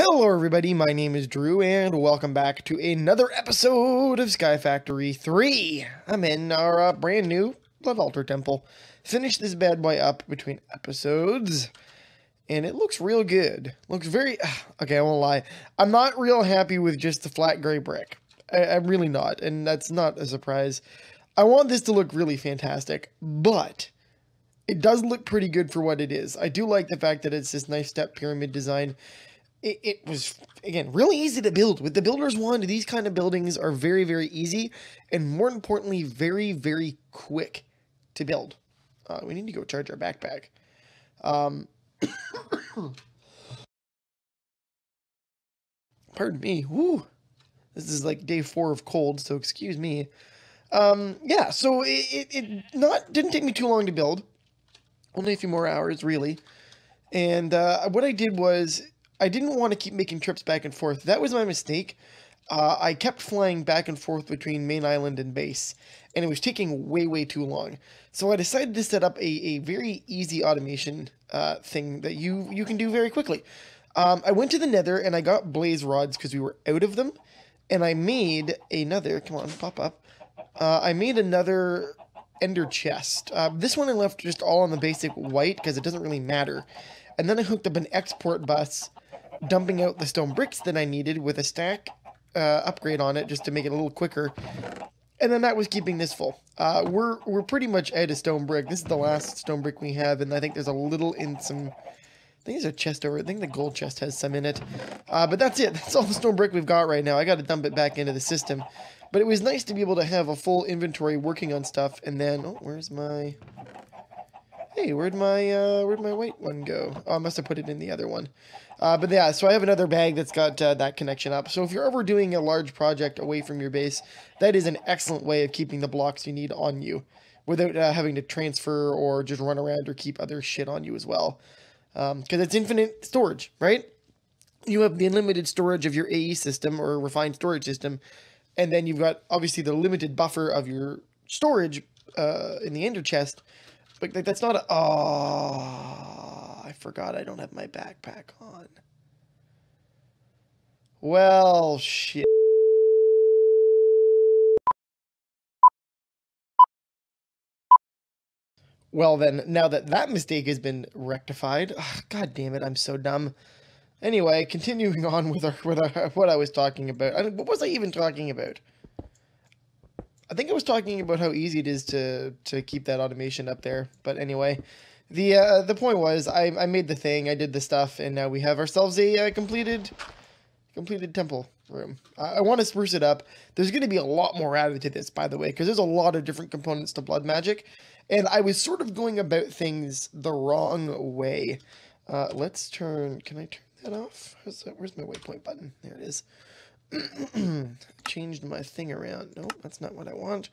Hello everybody, my name is Drew, and welcome back to another episode of Sky Factory 3. I'm in our brand new Blood Altar Temple. Finished this bad boy up between episodes, and it looks real good. Looks very... Okay, I won't lie. I'm not real happy with just the flat gray brick. I'm really not, and that's not a surprise. I want this to look really fantastic, but it does look pretty good for what it is. I do like the fact that it's this nice step pyramid design. It was, again, really easy to build. With the Builder's Wand, these kind of buildings are very, very easy, and more importantly, very, very quick to build. We need to go charge our backpack. Pardon me. Woo. This is like day 4 of cold, so excuse me. Yeah, so it didn't take me too long to build. Only a few more hours, really. And what I did was, I didn't want to keep making trips back and forth. That was my mistake. I kept flying back and forth between main island and base, and it was taking way, way too long. So I decided to set up a very easy automation thing that you can do very quickly. I went to the nether, and I got blaze rods because we were out of them, and I made another, come on, pop up. I made another ender chest. This one I left just all on the basic white because it doesn't really matter. And then I hooked up an export bus, dumping out the stone bricks that I needed with a stack upgrade on it just to make it a little quicker. And then that was keeping this full. We're pretty much out of stone brick. This is the last stone brick we have, and I think there's a little in some... I think there's a chest over it. I think the gold chest has some in it. But that's it. That's all the stone brick we've got right now. I got to dump it back into the system. But it was nice to be able to have a full inventory working on stuff, and then... Oh, where's my... Hey, where'd my white one go? Oh, I must have put it in the other one. But yeah, so I have another bag that's got that connection up. So if you're ever doing a large project away from your base, that is an excellent way of keeping the blocks you need on you without having to transfer or just run around or keep other shit on you as well. Because it's infinite storage, right? You have the unlimited storage of your AE system or refined storage system, and then you've got obviously the limited buffer of your storage in the ender chest. But that's not a... Oh, I forgot I don't have my backpack on. Well, shit. Well then, now that that mistake has been rectified... Oh, God damn it, I'm so dumb. Anyway, continuing on with what I was talking about. What was I even talking about? I think I was talking about how easy it is to keep that automation up there. But anyway, the point was I made the thing, I did the stuff, and now we have ourselves a completed temple room. I want to spruce it up. There's going to be a lot more added to this, by the way, because there's a lot of different components to blood magic, and I was sort of going about things the wrong way. Let's turn... Can I turn that off? Where's my waypoint button? There it is. Changed my thing around. Nope, that's not what I want.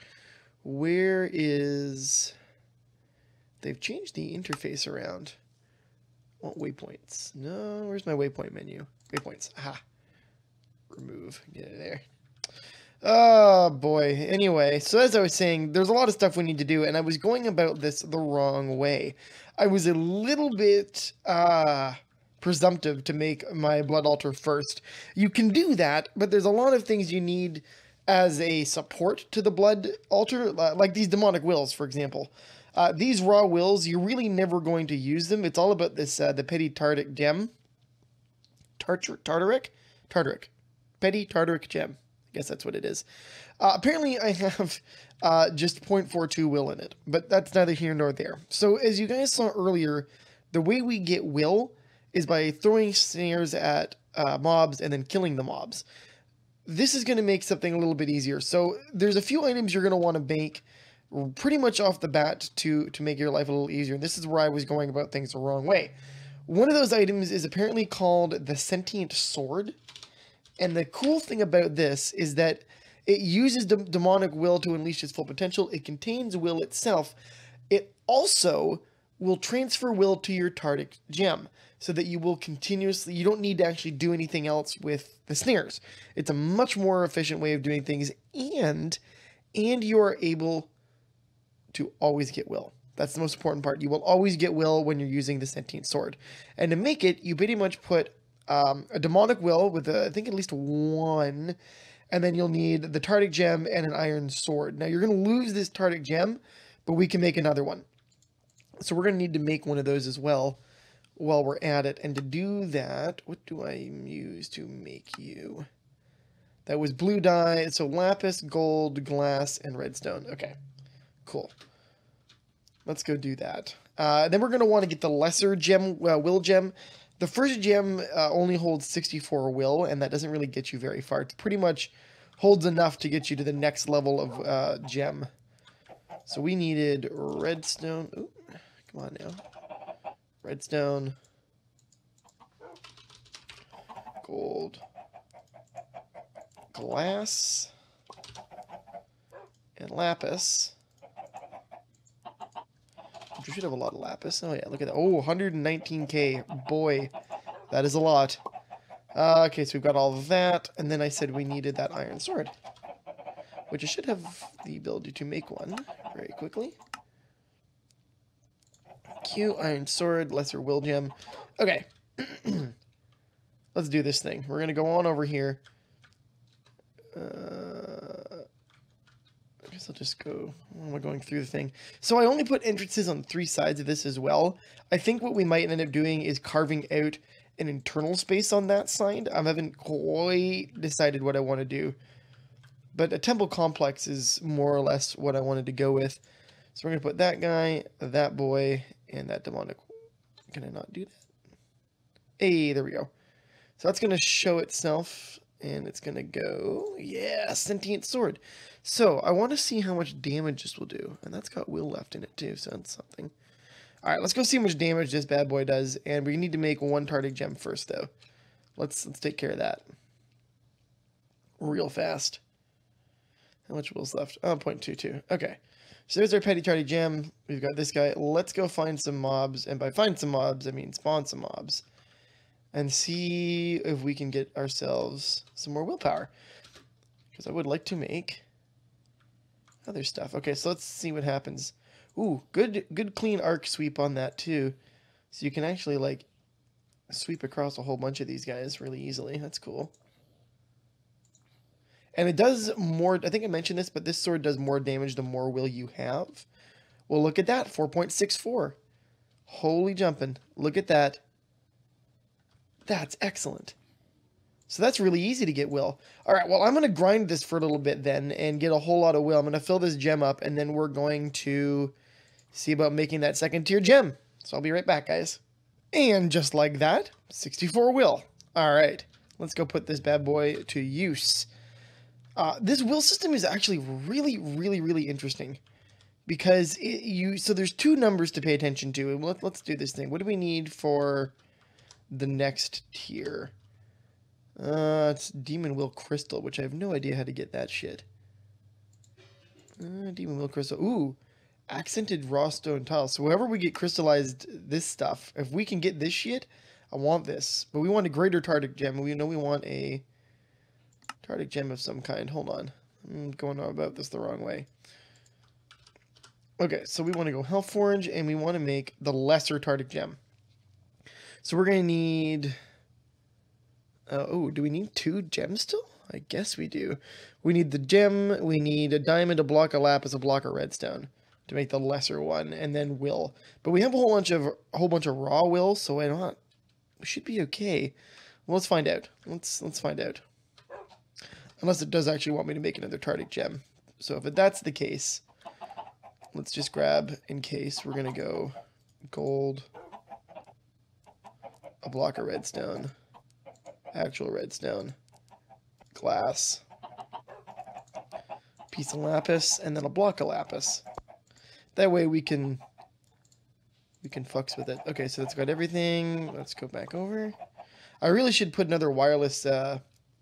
Where is... They've changed the interface around. I want waypoints. No, where's my waypoint menu? Waypoints. Aha. Remove. Get it there. Oh, boy. Anyway, so as I was saying, there's a lot of stuff we need to do, and I was going about this the wrong way. I was a little bit... presumptive to make my blood altar first. You can do that, but there's a lot of things you need as a support to the blood altar, like these demonic wills, for example. These raw wills, you're really never going to use them. It's all about this, the petty tartaric gem. Tartaric? Petty tartaric gem. I guess that's what it is. Apparently I have just 0.42 will in it, but that's neither here nor there. So as you guys saw earlier, the way we get will is by throwing snares at mobs and then killing the mobs. This is going to make something a little bit easier. So there's a few items you're going to want to make pretty much off the bat to make your life a little easier. And this is where I was going about things the wrong way. One of those items is apparently called the Sentient Sword. And the cool thing about this is that it uses demonic will to unleash its full potential. It contains will itself. It also will transfer will to your tartaric gem, so that you will continuously, you don't need to actually do anything else with the snares. It's a much more efficient way of doing things, and you are able to always get will. That's the most important part. You will always get will when you're using the Sentient Sword. And to make it, you pretty much put a demonic will with I think at least one, and then you'll need the Tardic gem and an iron sword. Now you're going to lose this Tardic gem, but we can make another one. So we're going to need to make one of those as well while we're at it. And to do that, what do I use to make you? That was blue dye, so lapis, gold, glass, and redstone. Okay, cool. Let's go do that. Then we're going to want to get the lesser gem, will gem. The first gem only holds 64 will, and that doesn't really get you very far. It pretty much holds enough to get you to the next level of gem. So we needed redstone. Ooh, come on now. Redstone. Gold. Glass. And lapis. We should have a lot of lapis. Oh, yeah, look at that. Oh, 119k. Boy, that is a lot. Okay, so we've got all of that. And then I said we needed that iron sword, which I should have the ability to make one very quickly. Q, iron sword, lesser will gem. Okay. Let's do this thing. We're going to go on over here. I guess I'll just go, when we're going through the thing. So I only put entrances on 3 sides of this as well. I think what we might end up doing is carving out an internal space on that side. I haven't quite decided what I want to do. But a temple complex is more or less what I wanted to go with. So we're going to put that guy, that boy, and that demonic. Can I not do that? Hey, there we go. So that's going to show itself. And it's going to go, yeah, sentient sword. So I want to see how much damage this will do. And that's got will left in it too, so that's something. All right, let's go see how much damage this bad boy does. And we need to make 1 Tardic gem first, though. Let's take care of that real fast. How much will's left? Oh, 0.22. Okay. So there's our petty Tardic gem. We've got this guy. Let's go find some mobs. And by find some mobs, I mean spawn some mobs. And see if we can get ourselves some more willpower. Because I would like to make other stuff. Okay, so let's see what happens. Ooh, good clean arc sweep on that too. So you can actually like sweep across a whole bunch of these guys really easily. That's cool. And it does more, I think I mentioned this, but this sword does more damage the more will you have. Well, look at that, 4.64. Holy jumping. Look at that. That's excellent. So that's really easy to get will. All right, well, I'm going to grind this for a little bit then and get a whole lot of will. I'm going to fill this gem up, and then we're going to see about making that second tier gem. So I'll be right back, guys. And just like that, 64 will. All right, let's go put this bad boy to use. This will system is actually really interesting because so there's 2 numbers to pay attention to. And let's do this thing. What do we need for the next tier? It's Demon Will Crystal, which I have no idea how to get that shit. Demon Will Crystal. Ooh, accented raw stone tiles. So wherever we get crystallized this stuff, if we can get this shit, I want this. But we want a greater Tardic gem. We know we want a Tardic gem of some kind. Hold on. I'm going on about this the wrong way. Okay, so we want to go Hellforge, and we want to make the lesser Tardic gem. So we're going to need... oh, do we need 2 gems still? I guess we do. We need the gem, we need a diamond, a block of lapis, a block of redstone to make the lesser one, and then will. But we have a whole bunch of raw will, so we should be okay. Well, let's find out. Let's find out. Unless it does actually want me to make another Tardic gem. So if that's the case, let's just grab, in case, we're going to go gold, a block of redstone, actual redstone, glass, piece of lapis, and then a block of lapis. That way we can fucks with it. Okay, so that's got everything. Let's go back over. I really should put another wireless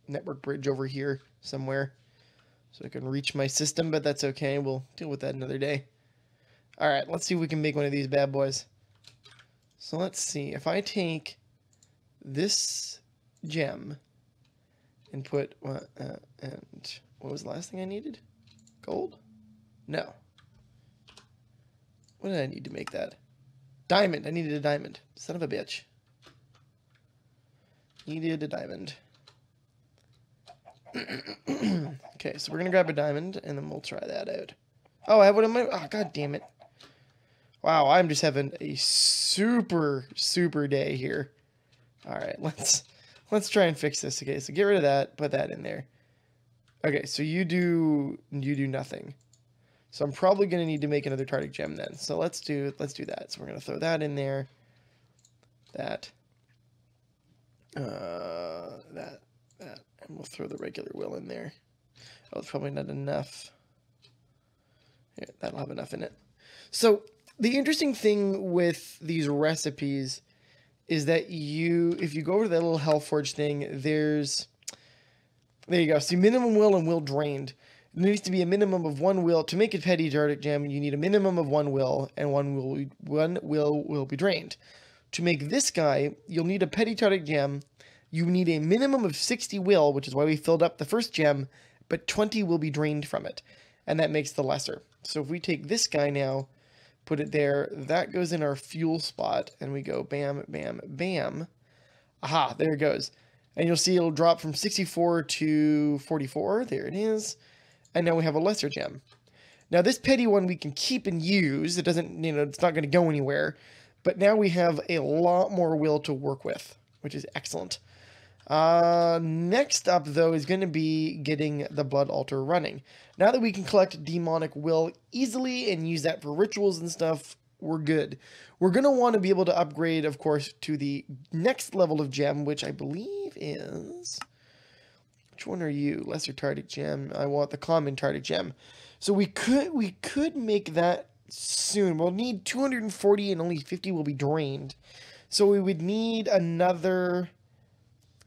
network bridge over here somewhere so I can reach my system, but that's okay. We'll deal with that another day. All right, let's see if we can make one of these bad boys. So let's see. If I take this gem and put and what was the last thing I needed? Gold? No. What did I need to make that? Diamond. I needed a diamond. Son of a bitch. Needed a diamond. Okay, so we're gonna grab a diamond, and then we'll try that out. Oh, I have one in my... Oh, god damn it. Wow, I'm just having a super, super day here. Alright, let's try and fix this. Okay, so get rid of that, put that in there. Okay, so you do nothing. So I'm probably gonna need to make another Tardic gem then. So let's do that. So we're gonna throw that in there. That. That. And we'll throw the regular will in there. Oh, it's probably not enough. Yeah, that'll have enough in it. So the interesting thing with these recipes is that if you go over to that little Hellforge thing, there you go. See, minimum will and will drained. There needs to be a minimum of 1 will. To make a petty Tardic gem, you need a minimum of 1 will, and 1 will be drained. To make this guy, you'll need a petty Tardic gem. You need a minimum of 60 will, which is why we filled up the first gem, but 20 will be drained from it, and that makes the lesser. So if we take this guy now, put it there, that goes in our fuel spot, and we go bam, bam, bam. Aha, there it goes. And you'll see it'll drop from 64 to 44. There it is. And now we have a lesser gem. Now this petty one we can keep and use. It doesn't, it's not going to go anywhere. But now we have a lot more will to work with, which is excellent. Next up, though, is going to be getting the blood altar running. Now that we can collect demonic will easily and use that for rituals and stuff, we're good. We're going to want to be able to upgrade, of course, to the next level of gem, which I believe is... Which one are you? Lesser Tardic gem. I want the common Tardic gem. So we could make that soon. We'll need 240 and only 50 will be drained. So we would need another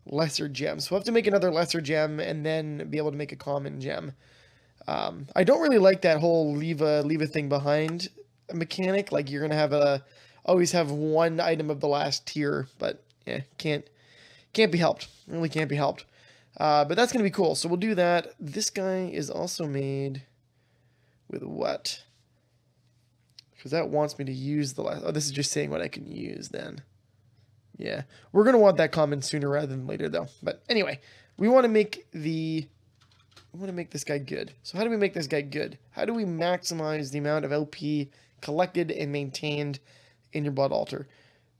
lesser gem. So we'll have to make another lesser gem and then be able to make a common gem. I don't really like that whole leave a thing behind mechanic. Like you're gonna have always have one item of the last tier, but yeah, can't be helped. Really can't be helped. But that's gonna be cool. So we'll do that. This guy is also made with what? Because that wants me to use the last. Oh, this is just saying what I can use then. Yeah, we're gonna want that common sooner rather than later, though. But anyway, we want to make this guy good. So how do we make this guy good? How do we maximize the amount of LP collected and maintained in your blood altar?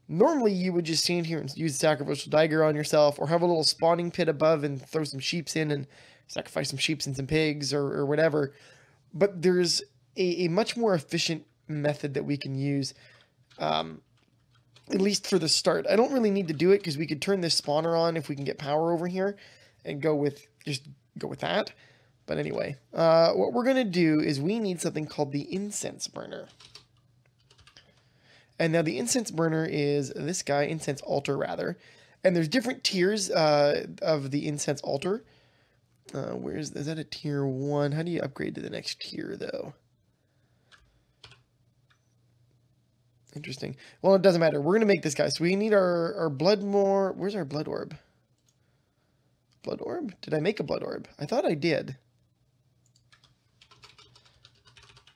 Normally, you would just stand here and use sacrificial dagger on yourself, or have a little spawning pit above and throw some sheeps in and sacrifice some sheeps and some pigs or whatever. But there's a much more efficient method that we can use. At least for the start. I don't really need to do it because we could turn this spawner on if we can get power over here and go with that. But anyway, what we're going to do is we need something called the incense burner. And now the incense burner is this guy, incense altar rather. And there's different tiers of the incense altar. Is that a tier 1? How do you upgrade to the next tier though? Interesting. Well, it doesn't matter. We're going to make this guy. So we need our blood more. Where's our blood orb? Blood orb? Did I make a blood orb? I thought I did.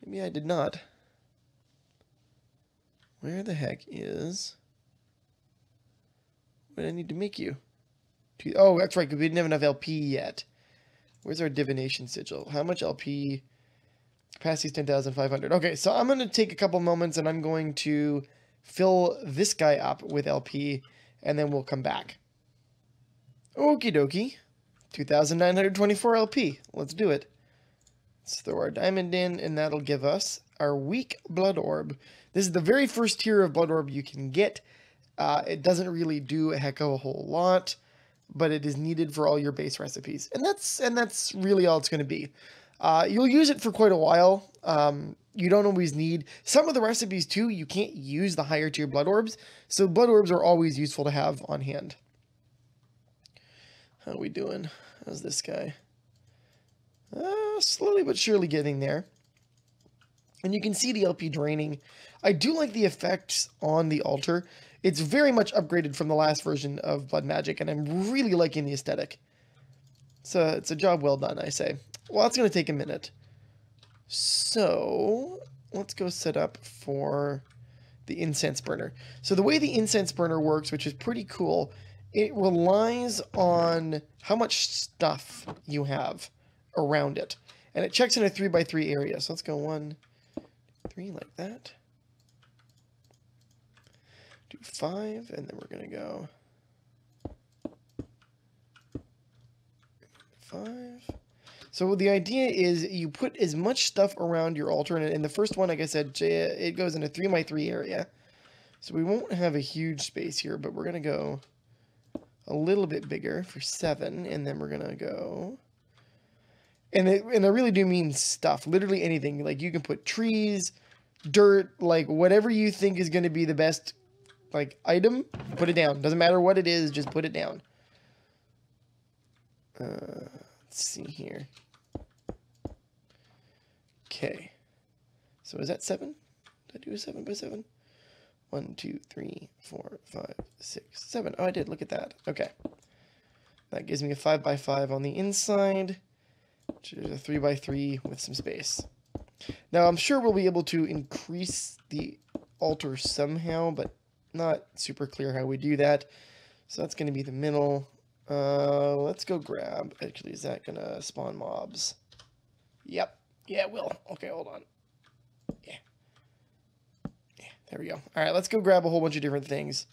Maybe I did not. Where the heck is... What do I need to make you? Oh, that's right, because we didn't have enough LP yet. Where's our divination sigil? How much LP... Capacity is 10,500. Okay, so I'm going to take a couple moments and I'm going to fill this guy up with LP and then we'll come back. Okie dokie. 2,924 LP. Let's do it. Let's throw our diamond in and that'll give us our weak blood orb. This is the very first tier of blood orb you can get. It doesn't really do a heck of a whole lot, but it is needed for all your base recipes. And that's really all it's going to be. You'll use it for quite a while. You don't always need... Some of the recipes, too, you can't use the higher tier blood orbs. So blood orbs are always useful to have on hand. How are we doing? How's this guy? Slowly but surely getting there. And you can see the LP draining. I do like the effects on the altar. It's very much upgraded from the last version of Blood Magic, and I'm really liking the aesthetic. So it's a job well done, I say. Well, that's going to take a minute. So let's go set up for the incense burner. So the way the incense burner works, which is pretty cool, It relies on how much stuff you have around it. And it checks in a 3x3 area. So let's go 1, 3 like that. Do 5, and then we're going to go 5. So the idea is you put as much stuff around your altar, and in the first one, like I said, it goes in a 3x3 area. So we won't have a huge space here, but we're going to go a little bit bigger for 7, and then we're going to go... And I really do mean stuff, literally anything. Like, you can put trees, dirt, like, whatever you think is going to be the best, like, item, put it down. Doesn't matter what it is, just put it down. Let's see here. Okay. So is that 7? Did I do a 7 by 7? 1, 2, 3, 4, 5, 6, 7. Oh, I did. Look at that. Okay. That gives me a 5 by 5 on the inside, which is a 3 by 3 with some space. Now, I'm sure we'll be able to increase the altar somehow, but not super clear how we do that. So that's going to be the middle. Let's go grab... Actually, is that going to spawn mobs? Yep. Yeah, it will. Okay, hold on. Yeah. Yeah, there we go. All right, let's go grab a whole bunch of different things.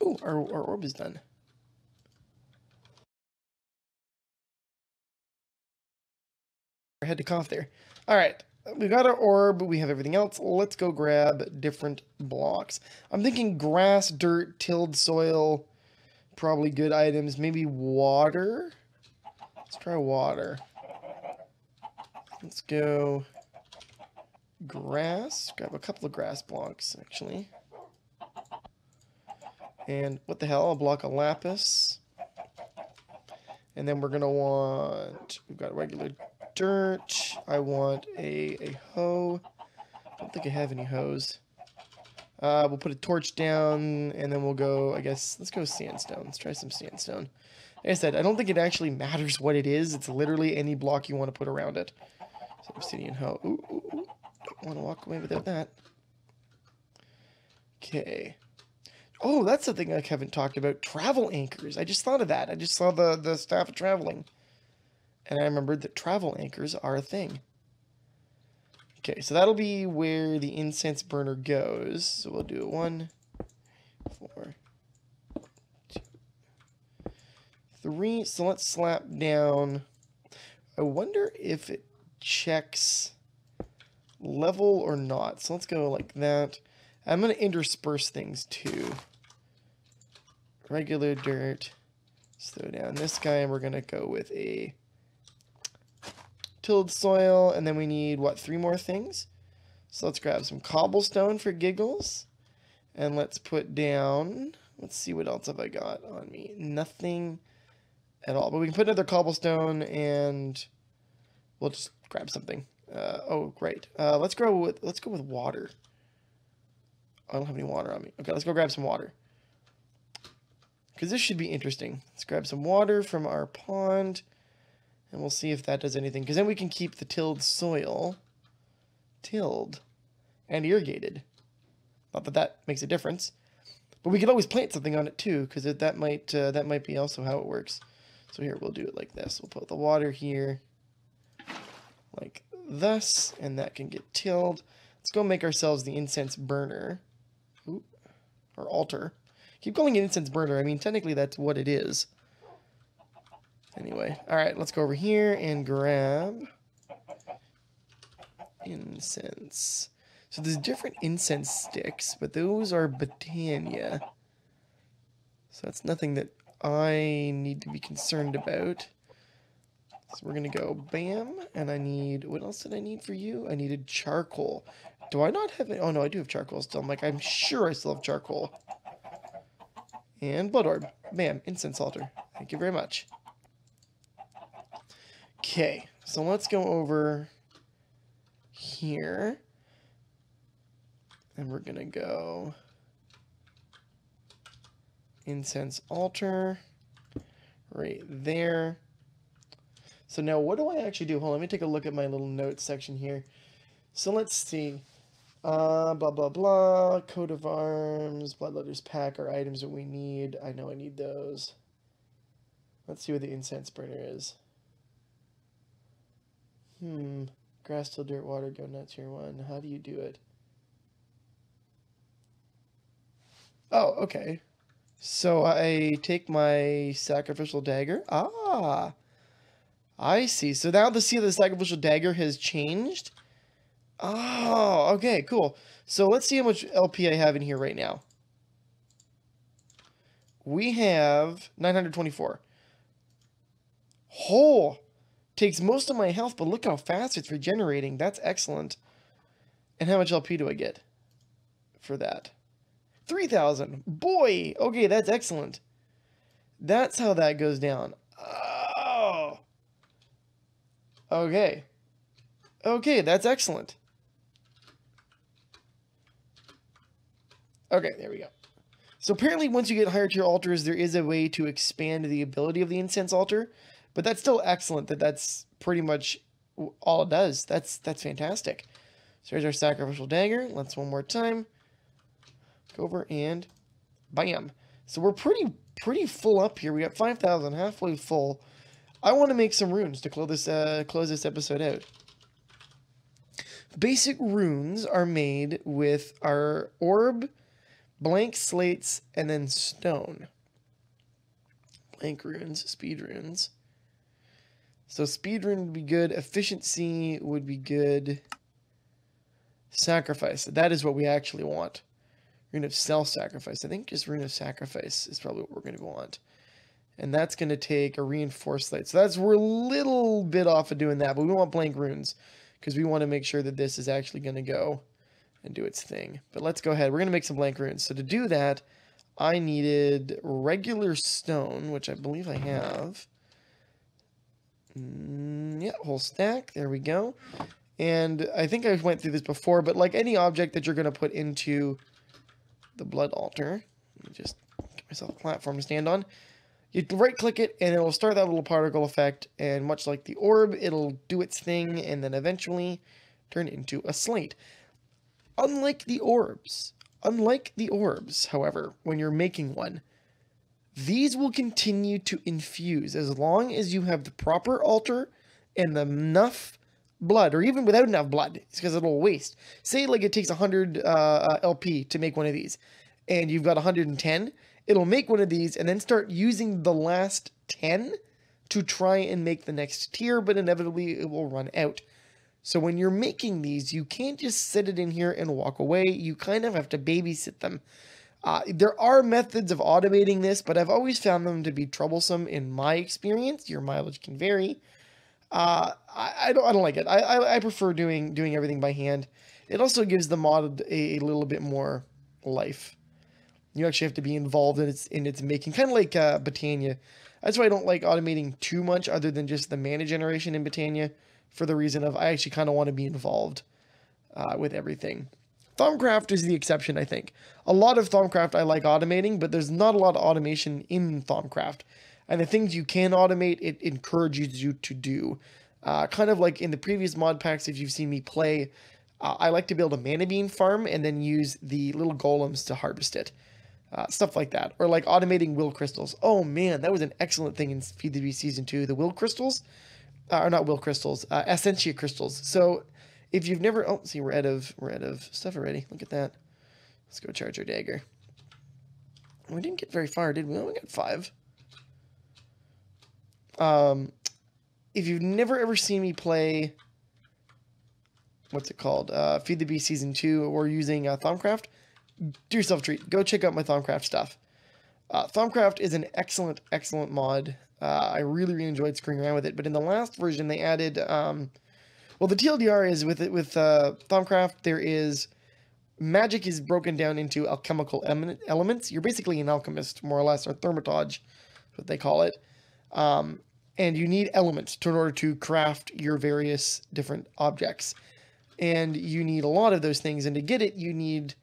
Ooh, our orb is done. I had to cough there. All right, we got our orb. We have everything else. Let's go grab different blocks. I'm thinking grass, dirt, tilled soil, probably good items. Maybe water. Let's try water. Let's go grass. Grab a couple of grass blocks, actually. And what the hell? A block of lapis. And then we're going to want... We've got regular dirt. I want a hoe. I don't think I have any hoes. We'll put a torch down, and then we'll go, I guess, let's go sandstone. Let's try some sandstone. Like I said, I don't think it actually matters what it is. It's literally any block you want to put around it. So obsidian hoe. Ooh, ooh, ooh. Don't want to walk away without that. Okay. Oh, that's the thing I haven't talked about. Travel anchors. I just thought of that. I just saw the staff of traveling. And I remembered that travel anchors are a thing. Okay, so that'll be where the incense burner goes. So we'll do 1, 4, 2, 3. So let's slap down. I wonder if it checks level or not. So let's go like that. I'm going to intersperse things too. Regular dirt. Let's throw down this guy, and we're going to go with a tilled soil, and then we need, what, 3 more things? So let's grab some cobblestone for giggles, and let's put down, let's see what else have I got on me. Nothing at all, but we can put another cobblestone, and we'll just grab something. Oh, great. Let's go with water. I don't have any water on me. Okay, let's go grab some water. Because this should be interesting. Let's grab some water from our pond. And we'll see if that does anything. Because then we can keep the tilled soil tilled and irrigated. Not that that makes a difference. But we could always plant something on it too. Because that might be also how it works. So here, we'll do it like this. We'll put the water here. Like thus. And that can get tilled. Let's go make ourselves the incense burner. Ooh, or altar. Keep calling it incense burner. I mean, technically that's what it is. Anyway, alright, let's go over here and grab incense. So there's different incense sticks, but those are Botania. So that's nothing that I need to be concerned about. So we're going to go bam, and I need, what else did I need for you? I needed charcoal. Do I not have it? Oh no, I do have charcoal still. I'm sure I still have charcoal. And blood orb. Bam, incense altar. Thank you very much. Okay, so let's go over here. And we're going to go incense altar right there. So now what do I actually do? Hold on, let me take a look at my little notes section here. So let's see. Blah, blah, blah. Coat of arms. Bloodletters pack are items that we need. I know I need those. Let's see what the incense burner is. Grass, till, dirt, water, go nuts, tier 1. How do you do it? Oh, okay. So I take my sacrificial dagger. Ah, I see. So now the sea of the sacrificial dagger has changed. Oh, okay, cool. So let's see how much LP I have in here right now. We have 924. Oh, takes most of my health, but look how fast it's regenerating. That's excellent. And how much LP do I get for that? 3,000. Boy, okay, that's excellent. That's how that goes down. Oh. Okay. Okay, that's excellent. Okay, there we go. So apparently once you get higher tier altars, there is a way to expand the ability of the incense altar, but that's still excellent that that's pretty much all it does. That's fantastic. So here's our sacrificial dagger. Let's one more time. Go over and bam. So we're pretty full up here. We got 5,000, halfway full. I want to make some runes to close this episode out. Basic runes are made with our orb, blank slates, and then stone. Blank runes, speed runes. So speed rune would be good. Efficiency would be good. Sacrifice. That is what we actually want. Rune of self-sacrifice. I think just rune of sacrifice is probably what we're going to want. And that's going to take a reinforced slate. So we're a little bit off of doing that, but we want blank runes because we want to make sure that this is actually going to go and do its thing. But let's go ahead. We're going to make some blank runes. So to do that, I needed regular stone, which I believe I have. Yeah, whole stack. There we go. And I think I went through this before, but like any object that you're going to put into the blood altar, let me just get myself a platform to stand on. You right click it and it'll start that little particle effect, and much like the orb, it'll do its thing and then eventually turn into a slate. Unlike the orbs, however, when you're making one, these will continue to infuse as long as you have the proper altar and enough blood, or even without enough blood, it's because it'll waste. Say like it takes 100 LP to make one of these, and you've got 110, it'll make one of these and then start using the last 10 to try and make the next tier, but inevitably it will run out. So when you're making these, you can't just set it in here and walk away. You kind of have to babysit them. There are methods of automating this, but I've always found them to be troublesome in my experience. Your mileage can vary. I don't like it. I prefer doing everything by hand. It also gives the mod a little bit more life. You actually have to be involved in its making, kind of like Botania. That's why I don't like automating too much, other than just the mana generation in Botania, for the reason of I actually kind of want to be involved with everything. Thaumcraft is the exception, I think. A lot of Thaumcraft I like automating, but there's not a lot of automation in Thaumcraft. And the things you can automate, it encourages you to do. Kind of like in the previous mod packs, if you've seen me play, I like to build a mana bean farm and then use the little golems to harvest it. Stuff like that. Or like automating will crystals. Oh man, that was an excellent thing in Feed the Beast Season 2. The will crystals, or not will crystals, Essentia crystals. So if you've never, oh, see, we're out of stuff already. Look at that. Let's go charge our dagger. We didn't get very far, did we? Oh, we got 5. If you've never ever seen me play, what's it called? Feed the Beast Season 2, or using Thaumcraft, do yourself a treat. Go check out my Thaumcraft stuff. Thaumcraft is an excellent mod. I really enjoyed screwing around with it, but in the last version they added, well, the TLDR is with Thaumcraft, there is, magic is broken down into alchemical elements. You're basically an alchemist, more or less, or thermitage, what they call it. And you need elements in order to craft your various different objects. And you need a lot of those things, and to get it, you need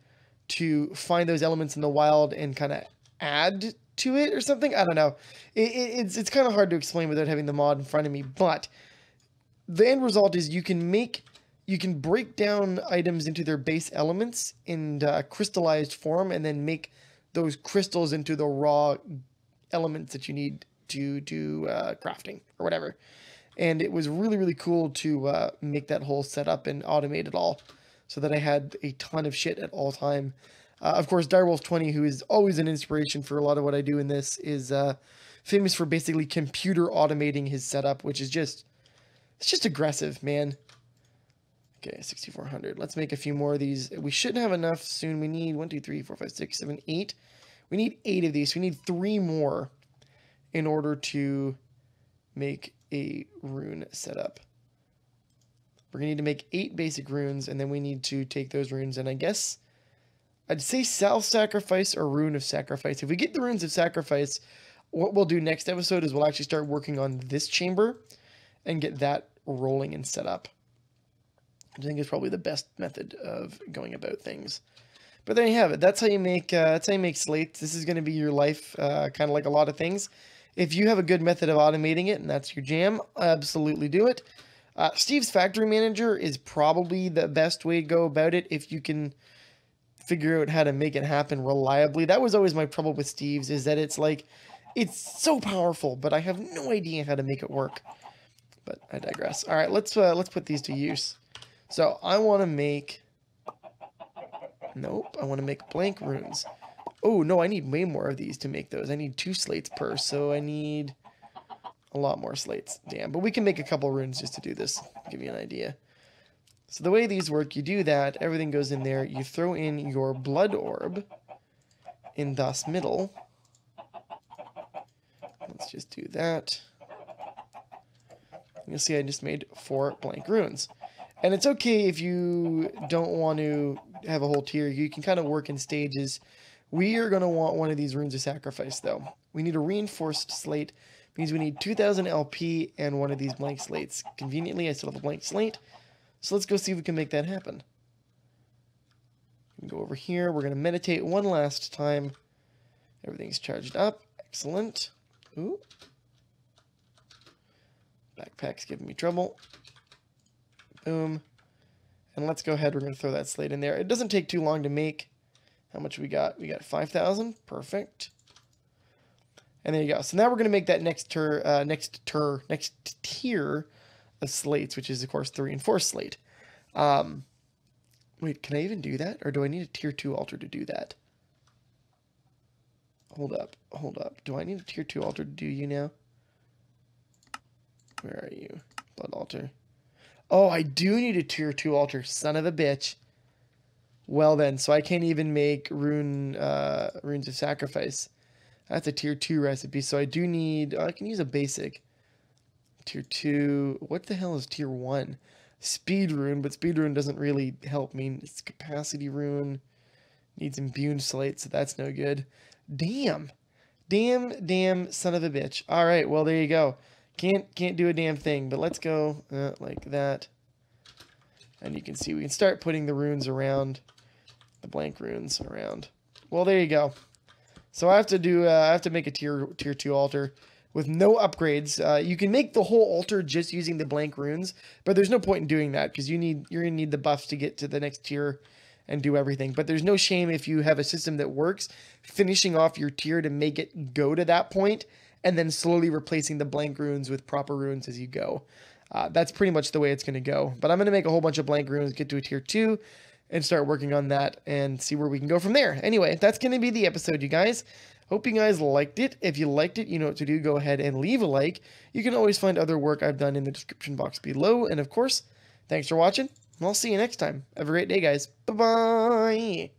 to find those elements in the wild and kind of add to it or something. I don't know. It's kind of hard to explain without having the mod in front of me, but the end result is you can make you can break down items into their base elements in crystallized form and then make those crystals into the raw elements that you need to do crafting or whatever. And it was really, really cool to make that whole setup and automate it all so that I had a ton of shit at all time. Of course, Direwolf20, who is always an inspiration for a lot of what I do in this, is famous for basically computer automating his setup, which is just, it's just aggressive, man. Okay, 6,400. Let's make a few more of these. We should have enough soon. We need 1, 2, 3, 4, 5, 6, 7, 8. We need 8 of these. We need 3 more in order to make a rune setup. We're going to need to make 8 basic runes, and then we need to take those runes, and I guess I'd say self-sacrifice or rune of sacrifice. If we get the runes of sacrifice, what we'll do next episode is we'll actually start working on this chamber and get that rolling and set up. I think it's probably the best method of going about things. But there you have it. That's how you make slates. This is going to be your life, kind of like a lot of things. If you have a good method of automating it and that's your jam, absolutely do it. Steve's Factory Manager is probably the best way to go about it if you can figure out how to make it happen reliably. That was always my trouble with Steve's, is that it's like, it's so powerful, but I have no idea how to make it work. But I digress. All right, let's put these to use. So I want to make, nope, I want to make blank runes. Oh, no, I need way more of these to make those. I need 2 slates per, so I need a lot more slates. Damn, but we can make a couple runes just to do this, give you an idea. So the way these work, you do that, everything goes in there, you throw in your blood orb in das middle. Let's just do that. You'll see I just made 4 blank runes. And it's okay if you don't want to have a whole tier, you can kind of work in stages. We are going to want one of these runes of sacrifice though. We need a reinforced slate, means we need 2000 LP and one of these blank slates. Conveniently, I still have a blank slate. So let's go see if we can make that happen. Go over here. We're going to meditate one last time. Everything's charged up. Excellent. Ooh. Backpack's giving me trouble. Boom. And let's go ahead. We're going to throw that slate in there. It doesn't take too long to make. How much we got? We got 5,000. Perfect. And there you go. So now we're going to make that next tier of slates, which is, of course, the reinforced slate. Wait, can I even do that? Or do I need a tier 2 altar to do that? Hold up. Do I need a tier 2 altar to do you now? Where are you? Blood altar. Oh, I do need a tier 2 altar, son of a bitch. Well then, so I can't even make runes of sacrifice. That's a tier 2 recipe, so I do need, I can use a basic. Tier 2, what the hell is tier 1? Speed rune, but speed rune doesn't really help me. It's capacity rune. Needs imbued slate, so that's no good. Damn, son of a bitch. All right, well there you go. Can't do a damn thing, but let's go like that. And you can see we can start putting the runes around, the blank runes around. Well, there you go. So I have to make a tier 2 altar with no upgrades. You can make the whole altar just using the blank runes, but there's no point in doing that because you're gonna need the buffs to get to the next tier and do everything. But there's no shame if you have a system that works, finishing off your tier to make it go to that point, and then slowly replacing the blank runes with proper runes as you go. That's pretty much the way it's going to go. But I'm going to make a whole bunch of blank runes, get to a tier 2, and start working on that and see where we can go from there. Anyway, that's going to be the episode, you guys. Hope you guys liked it. If you liked it, you know what to do. Go ahead and leave a like. You can always find other work I've done in the description box below. And of course, thanks for watching. And I'll see you next time. Have a great day, guys. Bye-bye.